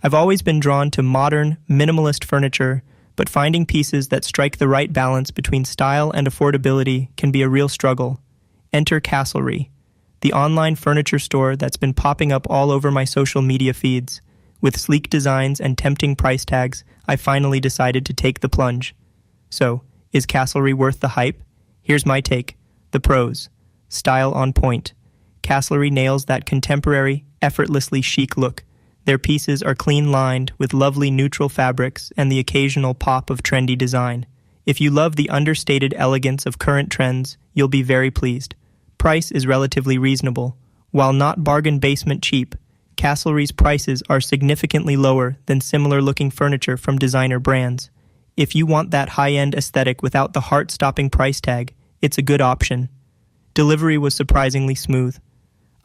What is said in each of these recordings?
I've always been drawn to modern, minimalist furniture, but finding pieces that strike the right balance between style and affordability can be a real struggle. Enter Castlery, the online furniture store that's been popping up all over my social media feeds. With sleek designs and tempting price tags, I finally decided to take the plunge. So, is Castlery worth the hype? Here's my take. The pros. Style on point. Castlery nails that contemporary, effortlessly chic look. Their pieces are clean-lined with lovely neutral fabrics and the occasional pop of trendy design. If you love the understated elegance of current trends, you'll be very pleased. Price is relatively reasonable. While not bargain basement cheap, Castlery's prices are significantly lower than similar-looking furniture from designer brands. If you want that high-end aesthetic without the heart-stopping price tag, it's a good option. Delivery was surprisingly smooth.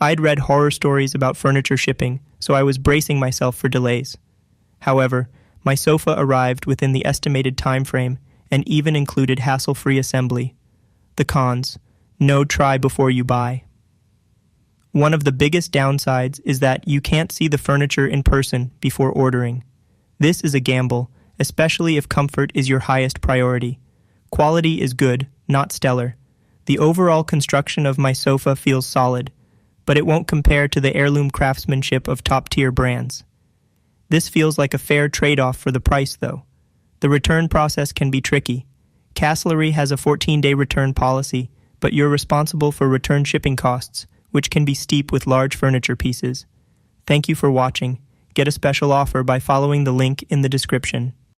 I'd read horror stories about furniture shipping, so I was bracing myself for delays. However, my sofa arrived within the estimated time frame and even included hassle-free assembly. The cons: no try before you buy. One of the biggest downsides is that you can't see the furniture in person before ordering. This is a gamble, especially if comfort is your highest priority. Quality is good, not stellar. The overall construction of my sofa feels solid, but it won't compare to the heirloom craftsmanship of top-tier brands. This feels like a fair trade-off for the price, though. The return process can be tricky. Castlery has a 14-day return policy, but you're responsible for return shipping costs, which can be steep with large furniture pieces. Thank you for watching. Get a special offer by following the link in the description.